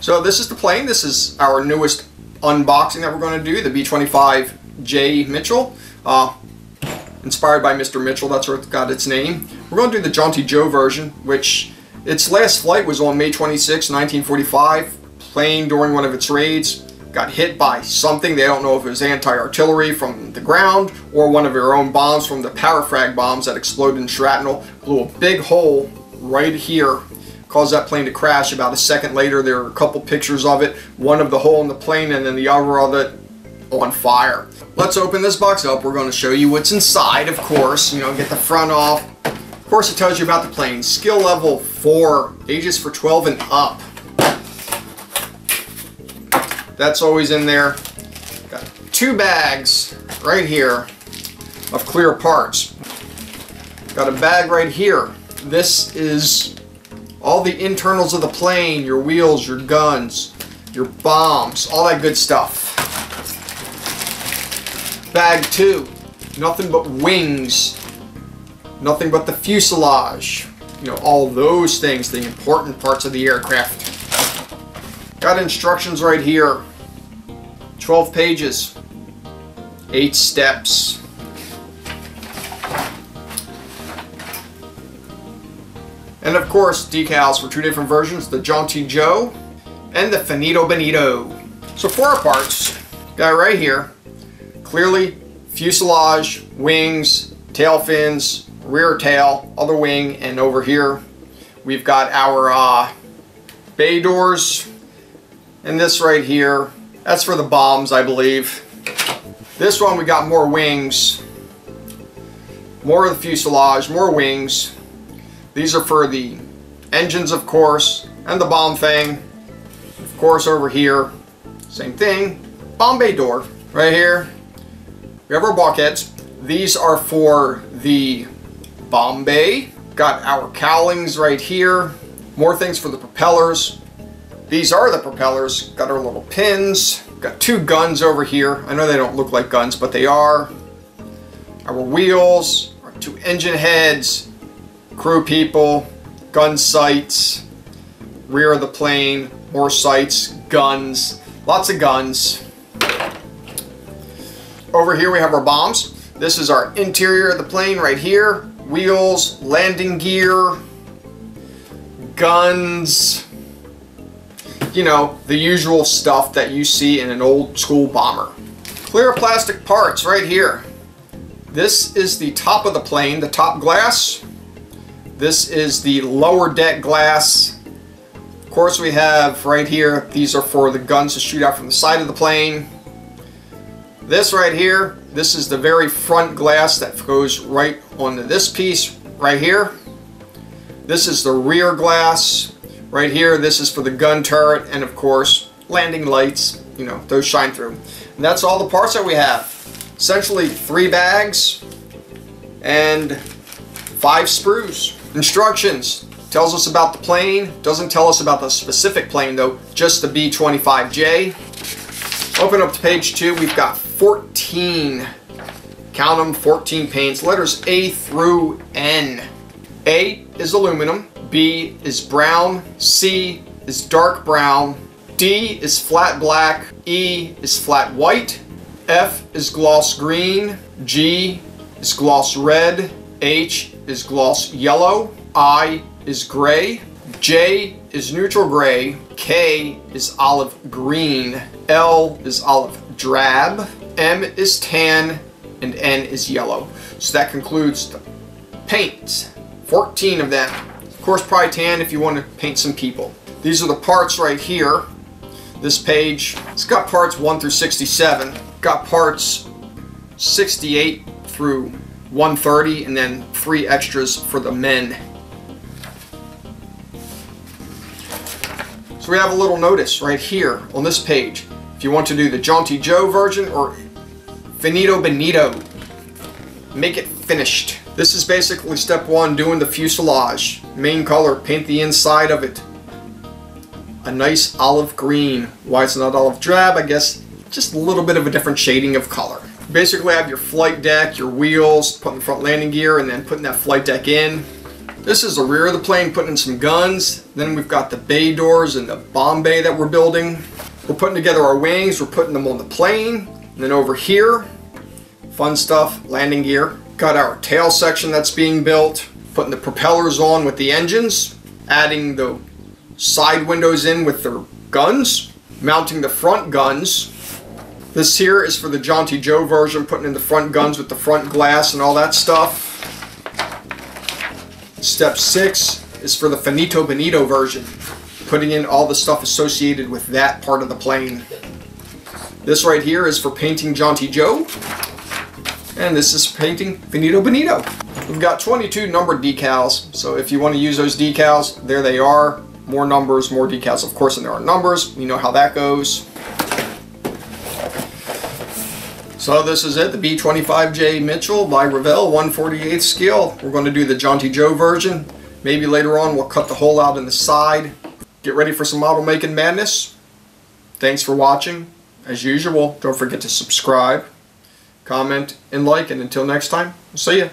So this is the plane. This is our newest unboxing that we're going to do, the B-25J Mitchell. Inspired by Mr. Mitchell, that's where it got its name. We're going to do the Jaunty Jo version, which its last flight was on May 26, 1945. Plane during one of its raids got hit by something. They don't know if it was anti-artillery from the ground or one of their own bombs from the parafrag bombs that exploded in shrapnel. Blew a big hole right here, caused that plane to crash. About a second later, there are a couple pictures of it. One of the hole in the plane and then the other of it on fire. Let's open this box up. We're going to show you what's inside, of course. You know, get the front off. Of course, it tells you about the plane. Skill level 4, ages for 12 and up. That's always in there. Got 2 bags right here of clear parts. Got a bag right here. This is all the internals of the plane, your wheels, your guns, your bombs, all that good stuff. Bag 2, nothing but wings, nothing but the fuselage. You know, all those things, the important parts of the aircraft. Got instructions right here. 12 pages, 8 steps. And of course, decals for 2 different versions, the Jaunty Jo and the Finito Bonito. So for our parts, got right here, clearly fuselage, wings, tail fins, rear tail, other wing, and over here we've got our bay doors, and this right here, that's for the bombs, I believe. This one we got more wings, more of the fuselage, more wings. These are for the engines, of course, and the bomb thing. Of course, over here, same thing. Bomb bay door right here. We have our bulkheads. These are for the bomb bay. Got our cowlings right here. More things for the propellers. These are the propellers. Got our little pins. Got 2 guns over here. I know they don't look like guns, but they are. Our wheels, our 2 engine heads, crew people, gun sights, rear of the plane, more sights, guns, lots of guns. Over here we have our bombs. This is our interior of the plane right here. Wheels, landing gear, guns, you know, the usual stuff that you see in an old school bomber. Clear plastic parts right here. This is the top of the plane, the top glass. This is the lower deck glass. Of course, we have right here, these are for the guns to shoot out from the side of the plane. This right here, this is the very front glass that goes right onto this piece right here. This is the rear glass right here. This is for the gun turret, and of course landing lights, you know, those shine through. And that's all the parts that we have. Essentially 3 bags and 5 sprues. Instructions tells us about the plane, doesn't tell us about the specific plane though, just the B-25J. Open up to page 2, we've got 14, count them, 14 paints, letters A through N. A is aluminum, B is brown, C is dark brown, D is flat black, E is flat white, F is gloss green, G is gloss red, H is gloss yellow, I is gray, J is neutral gray, K is olive green, L is olive drab, M is tan, and N is yellow. So that concludes the paints. 14 of them. Of course, probably tan if you want to paint some people. These are the parts right here. This page, it's got parts 1 through 67. Got parts 68 through 130, and then 3 extras for the men. So we have a little notice right here on this page. If you want to do the Jaunty Jo version or Finito Bonito, make it finished. This is basically step 1, doing the fuselage. Main color, paint the inside of it a nice olive green. Why it's not olive drab, I guess just a little bit of a different shading of color. Basically have your flight deck, your wheels, putting the front landing gear, and then putting that flight deck in. This is the rear of the plane, putting in some guns. Then we've got the bay doors and the bomb bay that we're building. We're putting together our wings, we're putting them on the plane. And then over here, fun stuff, landing gear. Got our tail section that's being built. Putting the propellers on with the engines. Adding the side windows in with their guns. Mounting the front guns. This here is for the Jaunty Jo version, putting in the front guns with the front glass and all that stuff. Step 6 is for the Finito Bonito version, putting in all the stuff associated with that part of the plane. This right here is for painting Jaunty Jo, and this is painting Finito Bonito. We've got 22 numbered decals, so if you want to use those decals, there they are. More numbers, more decals, of course, than there are numbers. You know how that goes. So this is it, the B-25J Mitchell by Revell, 1/48 scale. We're going to do the Jaunty Jo version. Maybe later on we'll cut the hole out in the side. Get ready for some model making madness. Thanks for watching. As usual, don't forget to subscribe, comment, and like. And until next time, we'll see ya.